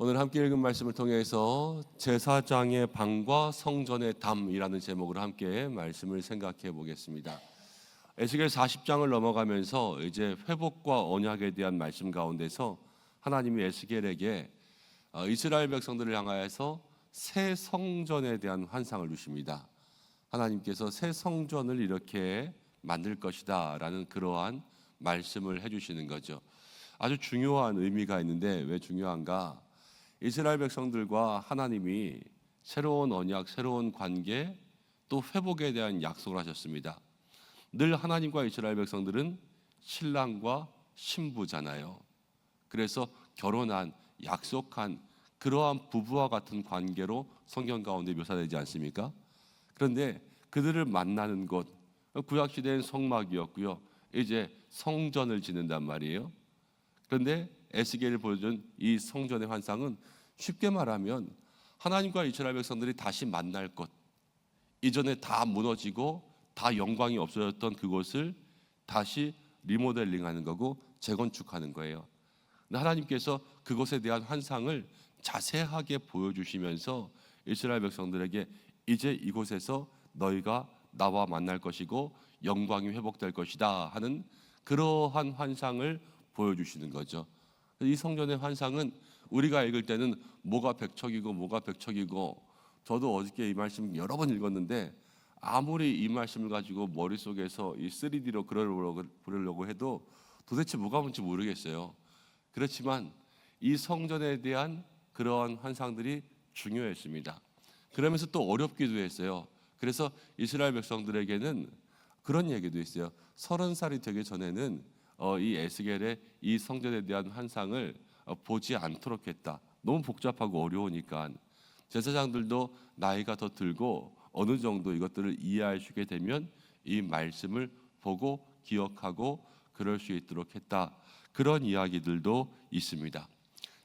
오늘 함께 읽은 말씀을 통해서 제사장의 방과 성전의 담이라는 제목으로 함께 말씀을 생각해 보겠습니다. 에스겔 40장을 넘어가면서 이제 회복과 언약에 대한 말씀 가운데서 하나님이 에스겔에게 이스라엘 백성들을 향하여서 새 성전에 대한 환상을 주십니다. 하나님께서 새 성전을 이렇게 만들 것이다 라는 그러한 말씀을 해주시는 거죠. 아주 중요한 의미가 있는데 왜 중요한가? 이스라엘 백성들과 하나님이 새로운 언약, 새로운 관계, 또 회복에 대한 약속을 하셨습니다. 늘 하나님과 이스라엘 백성들은 신랑과 신부잖아요. 그래서 결혼한, 약속한 그러한 부부와 같은 관계로 성경 가운데 묘사되지 않습니까? 그런데 그들을 만나는 곳, 구약시대엔 성막이었고요. 이제 성전을 짓는단 말이에요. 그런데 에스겔이 보여준 이 성전의 환상은 쉽게 말하면 하나님과 이스라엘 백성들이 다시 만날 것, 이전에 다 무너지고 다 영광이 없어졌던 그곳을 다시 리모델링하는 거고 재건축하는 거예요. 하나님께서 그곳에 대한 환상을 자세하게 보여주시면서 이스라엘 백성들에게 이제 이곳에서 너희가 나와 만날 것이고 영광이 회복될 것이다 하는 그러한 환상을 보여주시는 거죠. 이 성전의 환상은 우리가 읽을 때는 뭐가 백척이고 뭐가 백척이고, 저도 어저께 이 말씀 여러 번 읽었는데 아무리 이 말씀을 가지고 머릿속에서 이 3D로 그리려고 해도 도대체 뭐가 뭔지 모르겠어요. 그렇지만 이 성전에 대한 그러한 환상들이 중요했습니다. 그러면서 또 어렵기도 했어요. 그래서 이스라엘 백성들에게는 그런 얘기도 있어요. 30살이 되기 전에는 이 에스겔의 이 성전에 대한 환상을 보지 않도록 했다. 너무 복잡하고 어려우니까. 제사장들도 나이가 더 들고 어느 정도 이것들을 이해하시게 되면 이 말씀을 보고 기억하고 그럴 수 있도록 했다. 그런 이야기들도 있습니다.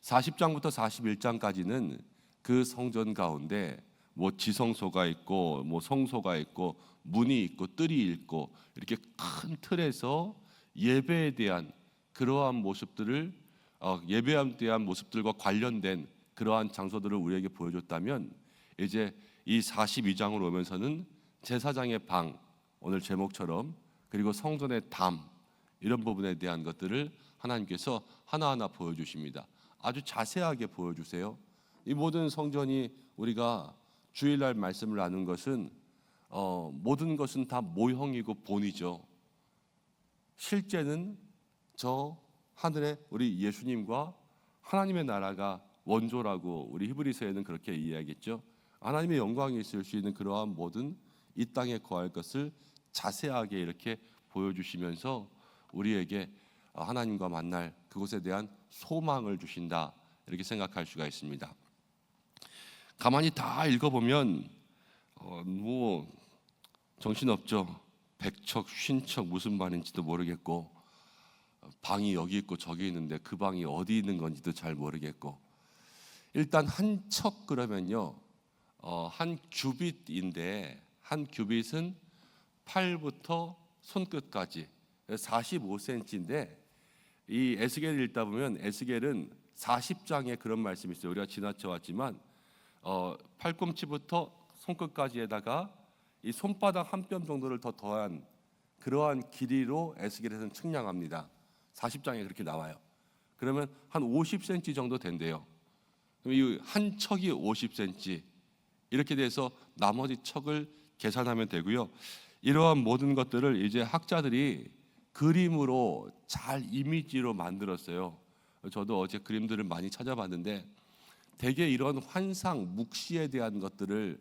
40장부터 41장까지는 그 성전 가운데 뭐 지성소가 있고 뭐 성소가 있고 문이 있고 뜰이 있고 이렇게 큰 틀에서 예배에 대한 그러한 모습들을 예배에 대한 모습들과 관련된 그러한 장소들을 우리에게 보여줬다면, 이제 이 42장으로 오면서는 제사장의 방, 오늘 제목처럼, 그리고 성전의 담, 이런 부분에 대한 것들을 하나님께서 하나하나 보여주십니다. 아주 자세하게 보여주세요. 이 모든 성전이 우리가 주일날 말씀을 나눈 것은 모든 것은 다 모형이고 본이죠. 실제는 저 하늘에 우리 예수님과 하나님의 나라가 원조라고 우리 히브리서에는 그렇게 이야기했죠. 하나님의 영광이 있을 수 있는 그러한 모든 이 땅에 거할 것을 자세하게 이렇게 보여주시면서 우리에게 하나님과 만날 그곳에 대한 소망을 주신다, 이렇게 생각할 수가 있습니다. 가만히 다 읽어보면 뭐 정신없죠. 백척, 쉰척 무슨 말인지도 모르겠고, 방이 여기 있고 저기 있는데 그 방이 어디 있는 건지도 잘 모르겠고, 일단 한 척 그러면요, 한 규빗인데 한 규빗은 팔부터 손끝까지 45cm인데, 이 에스겔을 읽다 보면 에스겔은 40장에 그런 말씀이 있어요. 우리가 지나쳐 왔지만 팔꿈치부터 손끝까지에다가 이 손바닥 한 뼘 정도를 더 더한 그러한 길이로 에스겔에서는 측량합니다. 40장에 그렇게 나와요. 그러면 한 50cm 정도 된대요. 이 한 척이 50cm, 이렇게 돼서 나머지 척을 계산하면 되고요. 이러한 모든 것들을 이제 학자들이 그림으로 잘 이미지로 만들었어요. 저도 어제 그림들을 많이 찾아봤는데 대개 이런 환상, 묵시에 대한 것들을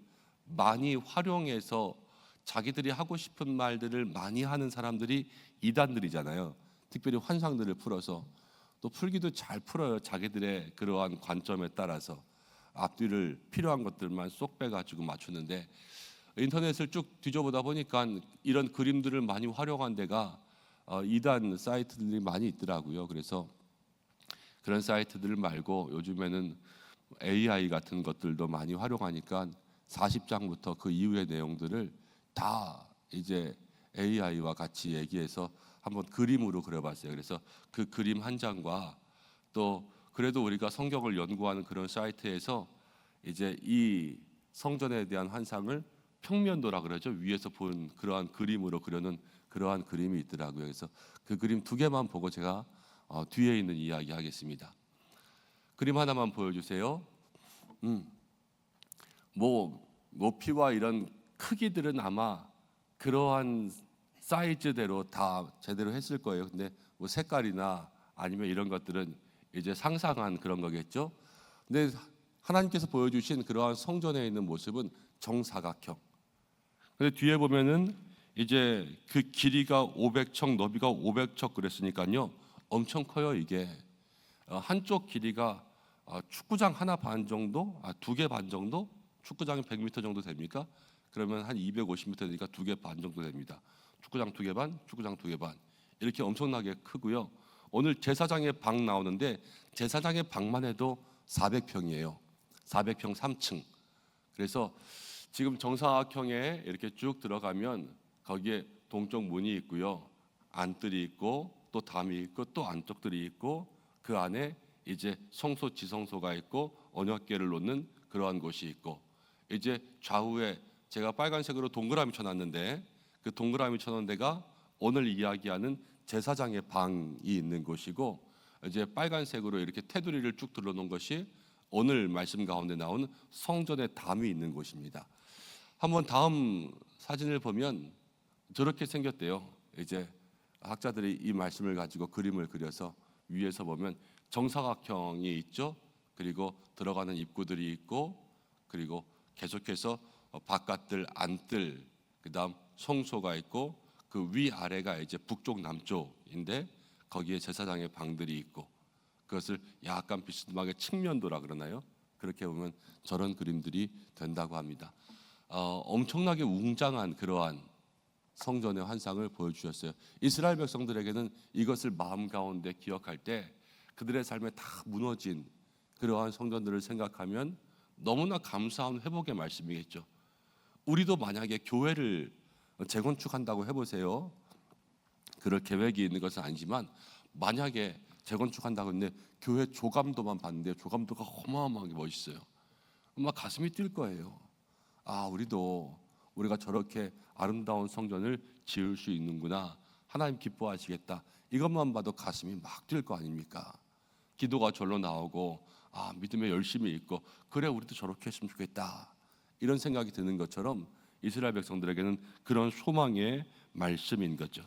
많이 활용해서 자기들이 하고 싶은 말들을 많이 하는 사람들이 이단들이잖아요. 특별히 환상들을 풀어서 또 풀기도 잘 풀어요. 자기들의 그러한 관점에 따라서 앞뒤를 필요한 것들만 쏙 빼가지고 맞추는데, 인터넷을 쭉 뒤져보다 보니까 이런 그림들을 많이 활용한 데가 이단 사이트들이 많이 있더라고요. 그래서 그런 사이트들 말고 요즘에는 AI 같은 것들도 많이 활용하니까 40장부터 그 이후의 내용들을 다 이제 AI와 같이 얘기해서 한번 그림으로 그려봤어요. 그래서 그 그림 한 장과 또 그래도 우리가 성경을 연구하는 그런 사이트에서 이제 이 성전에 대한 환상을 평면도라 그러죠. 위에서 본 그러한 그림으로 그려놓은 그러한 그림이 있더라고요. 그래서 그 그림 두 개만 보고 제가 뒤에 있는 이야기 하겠습니다. 그림 하나만 보여주세요. 뭐 높이와 이런 크기들은 아마 그러한 사이즈대로 다 제대로 했을 거예요. 근데 뭐 색깔이나 아니면 이런 것들은 이제 상상한 그런 거겠죠. 근데 하나님께서 보여주신 그러한 성전에 있는 모습은 정사각형. 근데 뒤에 보면은 이제 그 길이가 500척, 너비가 500척 그랬으니까요. 엄청 커요, 이게. 한쪽 길이가 축구장 하나 반 정도, 두 개 반 정도? 축구장이 100m 정도 됩니까? 그러면 한 250m 되니까 두 개 반 정도 됩니다. 축구장 두 개 반, 축구장 두 개 반. 이렇게 엄청나게 크고요. 오늘 제사장의 방 나오는데 제사장의 방만 해도 400평이에요. 400평 3층. 그래서 지금 정사각형에 이렇게 쭉 들어가면 거기에 동쪽 문이 있고요. 안뜰이 있고 또 담이 있고 또 안쪽들이 있고 그 안에 이제 성소 지성소가 있고 언약궤를 놓는 그러한 곳이 있고 이제 좌우에 제가 빨간색으로 동그라미 쳐놨는데 그 동그라미 쳐놓은 데가 오늘 이야기하는 제사장의 방이 있는 곳이고 이제 빨간색으로 이렇게 테두리를 쭉 둘러놓은 것이 오늘 말씀 가운데 나온 성전의 담이 있는 곳입니다. 한번 다음 사진을 보면 저렇게 생겼대요. 이제 학자들이 이 말씀을 가지고 그림을 그려서 위에서 보면 정사각형이 있죠. 그리고 들어가는 입구들이 있고 그리고 계속해서 바깥들, 안뜰, 그다음 성소가 있고 그 위아래가 이제 북쪽 남쪽인데 거기에 제사장의 방들이 있고 그것을 약간 비스듬하게 측면도라 그러나요? 그렇게 보면 저런 그림들이 된다고 합니다. 엄청나게 웅장한 그러한 성전의 환상을 보여주셨어요. 이스라엘 백성들에게는 이것을 마음 가운데 기억할 때 그들의 삶에 다 무너진 그러한 성전들을 생각하면 너무나 감사한 회복의 말씀이겠죠. 우리도 만약에 교회를 재건축한다고 해보세요. 그럴 계획이 있는 것은 아니지만 만약에 재건축한다고 했는데 교회 조감도만 봤는데 조감도가 어마어마하게 멋있어요. 막 가슴이 뛸 거예요. 우리가 저렇게 아름다운 성전을 지을 수 있는구나. 하나님 기뻐하시겠다. 이것만 봐도 가슴이 막 뛸 거 아닙니까? 기도가 절로 나오고 믿음에 열심히 있고 그래 우리도 저렇게 했으면 좋겠다. 이런 생각이 드는 것처럼 이스라엘 백성들에게는 그런 소망의 말씀인 거죠.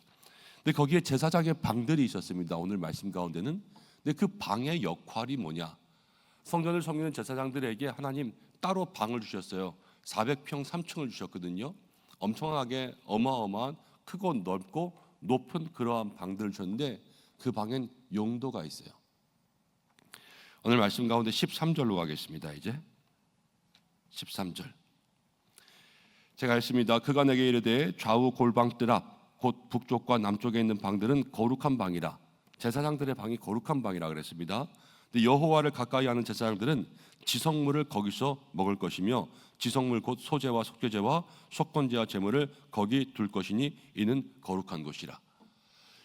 근데 거기에 제사장의 방들이 있었습니다. 오늘 말씀 가운데는. 근데 그 방의 역할이 뭐냐? 성전을 섬기는 제사장들에게 하나님 따로 방을 주셨어요. 400평 3층을 주셨거든요. 엄청나게 어마어마한 크고 넓고 높은 그러한 방들을 주셨는데 그 방엔 용도가 있어요. 오늘 말씀 가운데 13절로 가겠습니다. 이제 13절 제가 읽습니다. 그가 내게 이르되 좌우 골방뜰 앞 곧 북쪽과 남쪽에 있는 방들은 거룩한 방이라. 제사장들의 방이 거룩한 방이라 그랬습니다. 근데 여호와를 가까이 하는 제사장들은 지성물을 거기서 먹을 것이며 지성물 곧 소제와 속죄제와 속건제와 제물을 거기 둘 것이니 이는 거룩한 곳이라.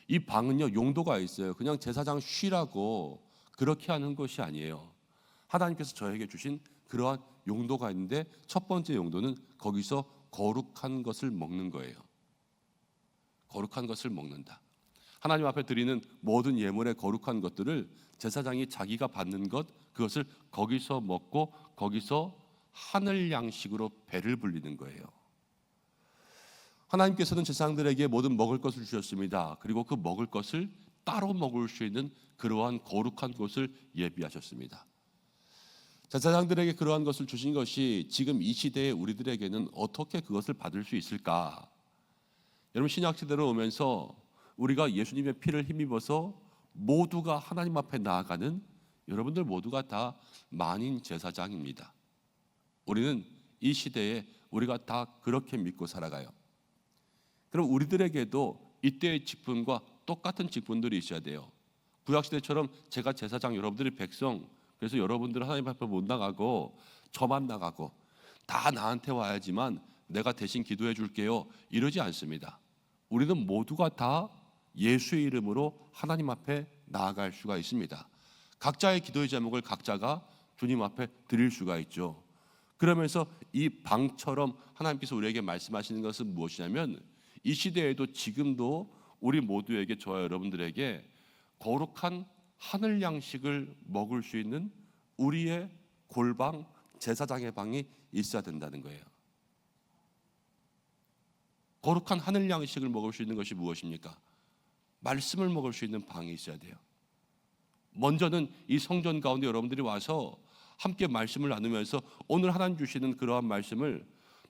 이 방은요 용도가 있어요. 그냥 제사장 쉬라고 그렇게 하는 것이 아니에요. 하나님께서 저에게 주신 그러한 용도가 있는데 첫 번째 용도는 거기서 거룩한 것을 먹는 거예요. 거룩한 것을 먹는다. 하나님 앞에 드리는 모든 예물의 거룩한 것들을 제사장이 자기가 받는 것 그것을 거기서 먹고 거기서 하늘 양식으로 배를 불리는 거예요. 하나님께서는 제사장들에게 모든 먹을 것을 주셨습니다. 그리고 그 먹을 것을 따로 먹을 수 있는 그러한 거룩한 곳을 예비하셨습니다. 제사장들에게 그러한 것을 주신 것이 지금 이 시대에 우리들에게는 어떻게 그것을 받을 수 있을까? 여러분 신약 시대로 오면서 우리가 예수님의 피를 힘입어서 모두가 하나님 앞에 나아가는 여러분들 모두가 다 만인 제사장입니다. 우리는 이 시대에 우리가 다 그렇게 믿고 살아가요. 그럼 우리들에게도 이때의 직분과 똑같은 직분들이 있어야 돼요. 구약시대처럼 제가 제사장 여러분들이 백성 그래서 여러분들은 하나님 앞에 못 나가고 저만 나가고 다 나한테 와야지만 내가 대신 기도해 줄게요 이러지 않습니다. 우리는 모두가 다 예수의 이름으로 하나님 앞에 나아갈 수가 있습니다. 각자의 기도의 제목을 각자가 주님 앞에 드릴 수가 있죠. 그러면서 이 방처럼 하나님께서 우리에게 말씀하시는 것은 무엇이냐면 이 시대에도 지금도 우리 모두에게, 저와 여러분들에게 거룩한 하늘 양식을 먹을 수 있는 우리의 골방, 제사장의 방이 있어야 된다는 거예요. 거룩한 하늘 양식을 먹을 수 있는 것이 무엇입니까? 말씀을 먹을 수 있는 방이 있어야 돼요. 먼저는 이 성전 가운데 여러분들이 와서 함께 말씀을 나누면서 오늘 하나님 주시는 그러한 말씀을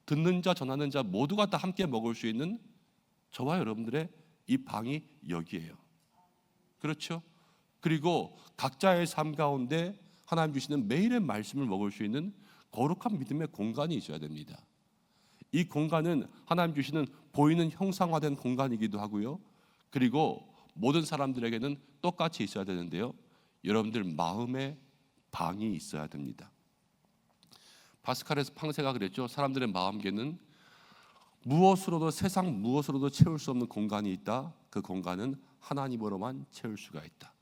듣는 자, 전하는 자 모두가 다 함께 먹을 수 있는 저와 여러분들의 이 방이 여기예요. 그렇죠? 그리고 각자의 삶 가운데 하나님 주시는 매일의 말씀을 먹을 수 있는 거룩한 믿음의 공간이 있어야 됩니다. 이 공간은 하나님 주시는 보이는 형상화된 공간이기도 하고요. 그리고 모든 사람들에게는 똑같이 있어야 되는데요. 여러분들 마음의 방이 있어야 됩니다. 파스칼에서 팡세가 그랬죠. 사람들의 마음계는 무엇으로도, 세상 무엇으로도 채울 수 없는 공간이 있다. 그 공간은 하나님으로만 채울 수가 있다.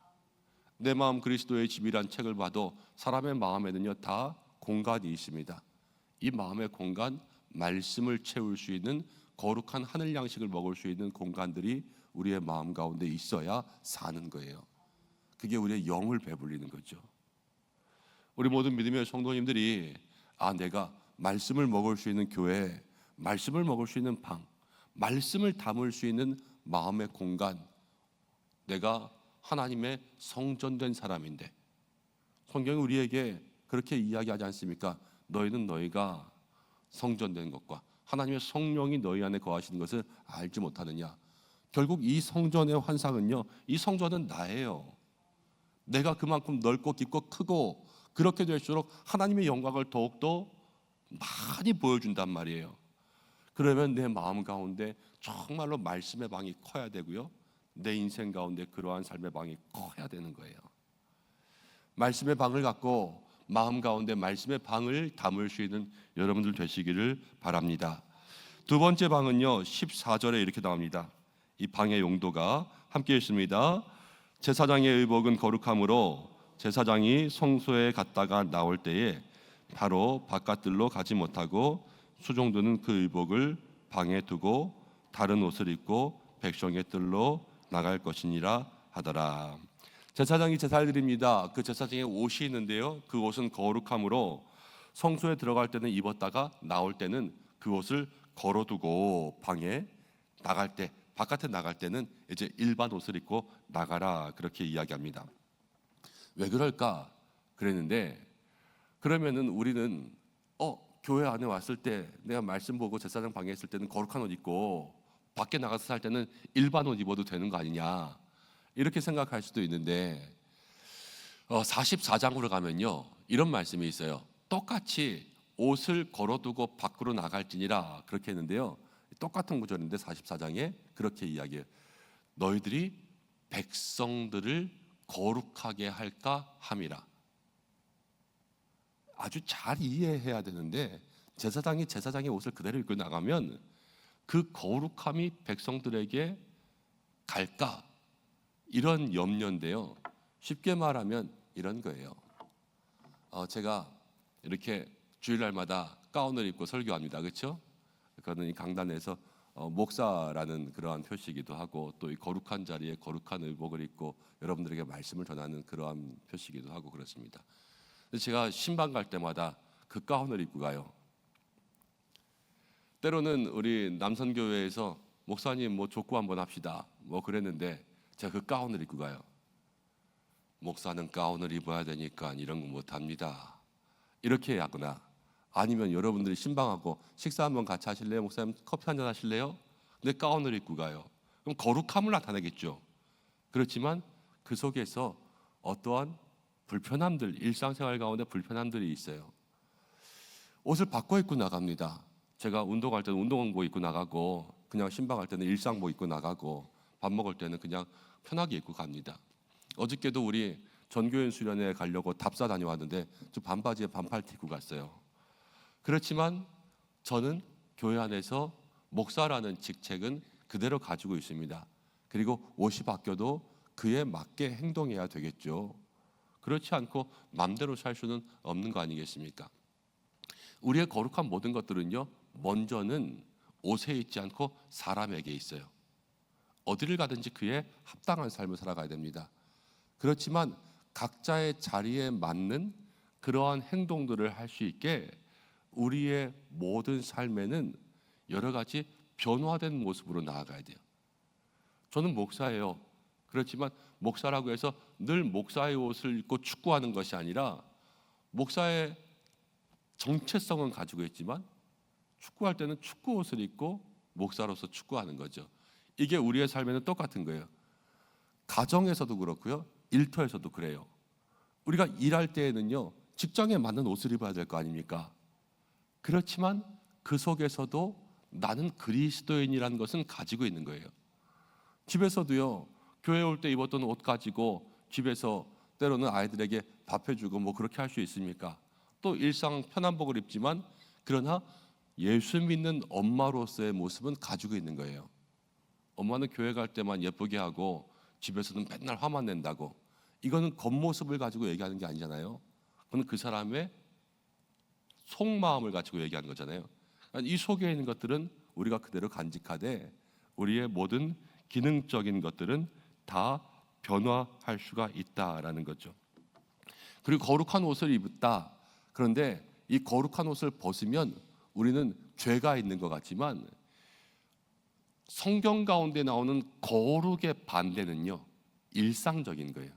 내 마음 그리스도의 집이란 책을 봐도 사람의 마음에는요 다 공간이 있습니다. 이 마음의 공간, 말씀을 채울 수 있는 거룩한 하늘 양식을 먹을 수 있는 공간들이 우리의 마음 가운데 있어야 사는 거예요. 그게 우리의 영을 배불리는 거죠. 우리 모든 믿음의 성도님들이 내가 말씀을 먹을 수 있는 교회, 말씀을 먹을 수 있는 방, 말씀을 담을 수 있는 마음의 공간, 내가 하나님의 성전된 사람인데, 성경이 우리에게 그렇게 이야기하지 않습니까? 너희는 너희가 성전된 것과 하나님의 성령이 너희 안에 거하시는 것을 알지 못하느냐. 결국 이 성전의 환상은요, 이 성전은 나예요. 내가 그만큼 넓고 깊고 크고 그렇게 될수록 하나님의 영광을 더욱더 많이 보여준단 말이에요. 그러면 내 마음 가운데 정말로 말씀의 방이 커야 되고요, 내 인생 가운데 그러한 삶의 방이 커야 되는 거예요. 말씀의 방을 갖고 마음 가운데 말씀의 방을 담을 수 있는 여러분들 되시기를 바랍니다. 두 번째 방은요, 14절에 이렇게 나옵니다. 이 방의 용도가 함께 있습니다. 제사장의 의복은 거룩함으로 제사장이 성소에 갔다가 나올 때에 바로 바깥들로 가지 못하고 수종들은 그 의복을 방에 두고 다른 옷을 입고 백성의 뜰로 나갈 것이니라 하더라. 제사장이 제사를 드립니다. 그 제사장의 옷이 있는데요, 그 옷은 거룩함으로 성소에 들어갈 때는 입었다가 나올 때는 그 옷을 걸어두고 방에 나갈 때, 바깥에 나갈 때는 이제 일반 옷을 입고 나가라, 그렇게 이야기합니다. 왜 그럴까 그랬는데, 그러면은 우리는 교회 안에 왔을 때 내가 말씀 보고 제사장 방에 있을 때는 거룩한 옷 입고 밖에 나가서 살 때는 일반 옷 입어도 되는 거 아니냐, 이렇게 생각할 수도 있는데 44장으로 가면요 이런 말씀이 있어요. 똑같이 옷을 걸어두고 밖으로 나갈지니라, 그렇게 했는데요, 똑같은 구절인데 44장에 그렇게 이야기해요. 너희들이 백성들을 거룩하게 할까 함이라. 아주 잘 이해해야 되는데, 제사장의 옷을 그대로 입고 나가면 그 거룩함이 백성들에게 갈까, 이런 염려인데요. 쉽게 말하면 이런 거예요. 제가 이렇게 주일날마다 가운을 입고 설교합니다. 그렇죠? 그거는 이 강단에서 목사라는 그러한 표시이기도 하고, 또 이 거룩한 자리에 거룩한 의복을 입고 여러분들에게 말씀을 전하는 그러한 표시이기도 하고 그렇습니다. 제가 신방 갈 때마다 그 가운을 입고 가요. 때로는 우리 남선교회에서 목사님 뭐 족구 한번 합시다 뭐 그랬는데, 제가 그 가운을 입고 가요. 목사는 가운을 입어야 되니까 이런 거 못합니다, 이렇게 하거나, 아니면 여러분들이 신방하고 식사 한번 같이 하실래요? 목사님 커피 한잔 하실래요? 근데 가운을 입고 가요. 그럼 거룩함을 나타내겠죠. 그렇지만 그 속에서 어떠한 불편함들, 일상생활 가운데 불편함들이 있어요. 옷을 바꿔 입고 나갑니다. 제가 운동할 때는 운동복 입고 나가고, 그냥 신방할 때는 일상복 입고 나가고, 밥 먹을 때는 그냥 편하게 입고 갑니다. 어저께도 우리 전교연 수련회 가려고 답사 다녀왔는데 저 반바지에 반팔티 입고 갔어요. 그렇지만 저는 교회 안에서 목사라는 직책은 그대로 가지고 있습니다. 그리고 옷이 바뀌어도 그에 맞게 행동해야 되겠죠. 그렇지 않고 마음대로 살 수는 없는 거 아니겠습니까? 우리의 거룩한 모든 것들은요, 먼저는 옷에 있지 않고 사람에게 있어요. 어디를 가든지 그에 합당한 삶을 살아가야 됩니다. 그렇지만 각자의 자리에 맞는 그러한 행동들을 할 수 있게 우리의 모든 삶에는 여러 가지 변화된 모습으로 나아가야 돼요. 저는 목사예요. 그렇지만 목사라고 해서 늘 목사의 옷을 입고 축구하는 것이 아니라 목사의 정체성은 가지고 있지만 축구할 때는 축구 옷을 입고 목사로서 축구하는 거죠. 이게 우리의 삶에는 똑같은 거예요. 가정에서도 그렇고요, 일터에서도 그래요. 우리가 일할 때에는요, 직장에 맞는 옷을 입어야 될 거 아닙니까? 그렇지만 그 속에서도 나는 그리스도인이라는 것은 가지고 있는 거예요. 집에서도요, 교회 올 때 입었던 옷 가지고 집에서 때로는 아이들에게 밥 해주고 뭐 그렇게 할 수 있습니까? 또 일상 편한복을 입지만 그러나 예수 믿는 엄마로서의 모습은 가지고 있는 거예요. 엄마는 교회 갈 때만 예쁘게 하고 집에서는 맨날 화만 낸다고, 이거는 겉모습을 가지고 얘기하는 게 아니잖아요. 그건 그 사람의 속마음을 가지고 얘기하는 거잖아요. 이 속에 있는 것들은 우리가 그대로 간직하되 우리의 모든 기능적인 것들은 다 변화할 수가 있다라는 거죠. 그리고 거룩한 옷을 입었다. 그런데 이 거룩한 옷을 벗으면 우리는 죄가 있는 것 같지만 성경 가운데 나오는 거룩의 반대는요, 일상적인 거예요.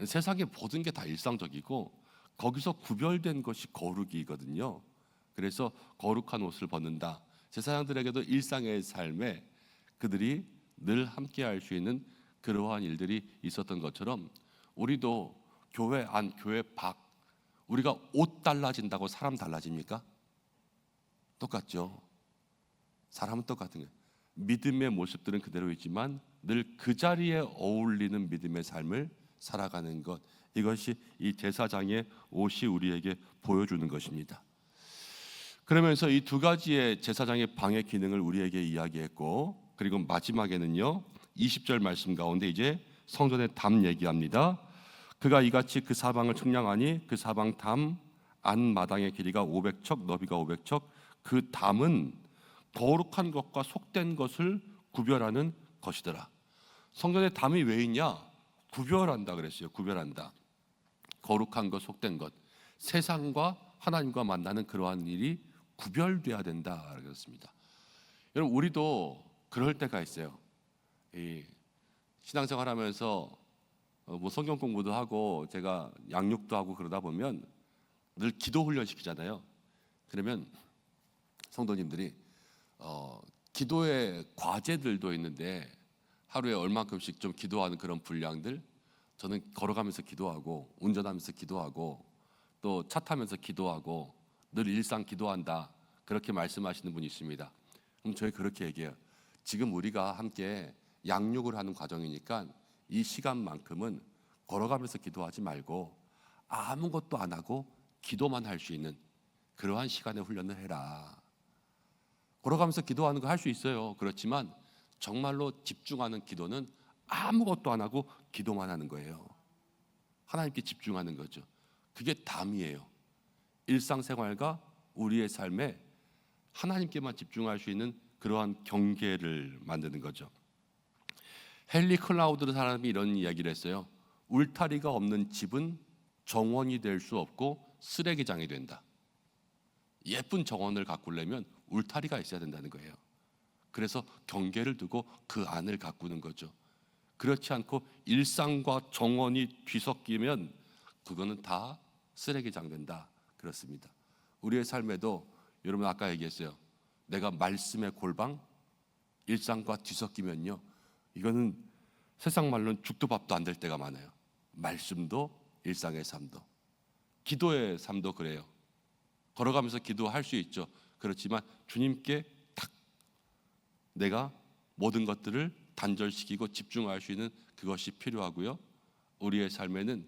세상의 모든 게 다 일상적이고 거기서 구별된 것이 거룩이거든요. 그래서 거룩한 옷을 벗는다. 제사장들에게도 일상의 삶에 그들이 늘 함께 할 수 있는 그러한 일들이 있었던 것처럼 우리도 교회 안, 교회 밖, 우리가 옷 달라진다고 사람 달라집니까? 똑같죠. 사람은 똑같은 거예요. 믿음의 모습들은 그대로 있지만 늘 그 자리에 어울리는 믿음의 삶을 살아가는 것, 이것이 이 제사장의 옷이 우리에게 보여주는 것입니다. 그러면서 이 두 가지의 제사장의 방의 기능을 우리에게 이야기했고, 그리고 마지막에는요 20절 말씀 가운데 이제 성전의 담 얘기합니다. 그가 이같이 그 사방을 측량하니 그 사방 담 안마당의 길이가 500척 너비가 500척, 그 담은 거룩한 것과 속된 것을 구별하는 것이더라. 성전의 담이 왜 있냐? 구별한다 그랬어요. 구별한다. 거룩한 것, 속된 것, 세상과 하나님과 만나는 그러한 일이 구별돼야 된다 그랬습니다. 여러분, 우리도 그럴 때가 있어요. 이 신앙생활하면서 뭐 성경 공부도 하고 제가 양육도 하고 그러다 보면 늘 기도 훈련 시키잖아요. 그러면 성도님들이 기도의 과제들도 있는데 하루에 얼마큼씩 좀 기도하는 그런 분량들, 저는 걸어가면서 기도하고 운전하면서 기도하고 또 차 타면서 기도하고 늘 일상 기도한다, 그렇게 말씀하시는 분이 있습니다. 그럼 저희 그렇게 얘기해요. 지금 우리가 함께 양육을 하는 과정이니까 이 시간만큼은 걸어가면서 기도하지 말고 아무것도 안 하고 기도만 할 수 있는 그러한 시간의 훈련을 해라. 걸어가면서 기도하는 거 할 수 있어요. 그렇지만 정말로 집중하는 기도는 아무것도 안 하고 기도만 하는 거예요. 하나님께 집중하는 거죠. 그게 담이에요. 일상생활과 우리의 삶에 하나님께만 집중할 수 있는 그러한 경계를 만드는 거죠. 헨리 클라우드라는 사람이 이런 이야기를 했어요. 울타리가 없는 집은 정원이 될 수 없고 쓰레기장이 된다. 예쁜 정원을 가꾸려면 울타리가 있어야 된다는 거예요. 그래서 경계를 두고 그 안을 가꾸는 거죠. 그렇지 않고 일상과 정원이 뒤섞이면 그거는 다 쓰레기장 된다. 그렇습니다. 우리의 삶에도 여러분 아까 얘기했어요. 내가 말씀의 골방, 일상과 뒤섞이면요, 이거는 세상 말로는 죽도 밥도 안 될 때가 많아요. 말씀도 일상의 삶도, 기도의 삶도 그래요. 걸어가면서 기도할 수 있죠. 그렇지만 주님께 딱 내가 모든 것들을 단절시키고 집중할 수 있는 그것이 필요하고요. 우리의 삶에는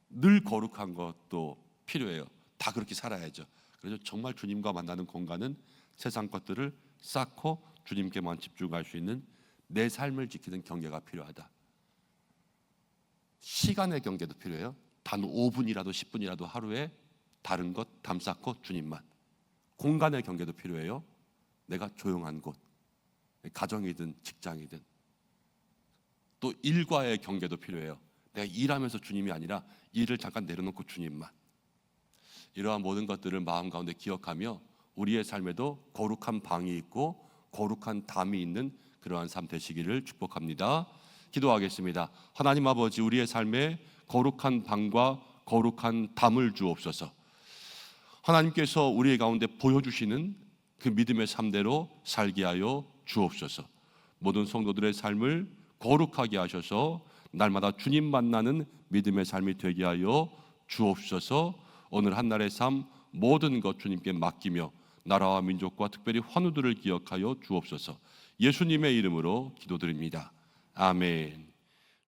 늘 거룩한 것도 필요해요. 다 그렇게 살아야죠. 그래서 정말 주님과 만나는 공간은 세상 것들을 쌓고 주님께만 집중할 수 있는 내 삶을 지키는 경계가 필요하다. 시간의 경계도 필요해요. 단 5분이라도 10분이라도 하루에 다른 것 담쌓고 주님만. 공간의 경계도 필요해요. 내가 조용한 곳, 가정이든 직장이든. 또 일과의 경계도 필요해요. 내가 일하면서 주님이 아니라 일을 잠깐 내려놓고 주님만. 이러한 모든 것들을 마음 가운데 기억하며 우리의 삶에도 거룩한 방이 있고 거룩한 담이 있는 그러한 삶 되시기를 축복합니다. 기도하겠습니다. 하나님 아버지, 우리의 삶에 거룩한 방과 거룩한 담을 주옵소서. 하나님께서 우리 가운데 보여주시는 그 믿음의 삶대로 살게 하여 주옵소서. 모든 성도들의 삶을 거룩하게 하셔서 날마다 주님 만나는 믿음의 삶이 되게 하여 주옵소서. 오늘 한날의 삶 모든 것 주님께 맡기며 나라와 민족과 특별히 환우들을 기억하여 주옵소서. 예수님의 이름으로 기도드립니다. 아멘.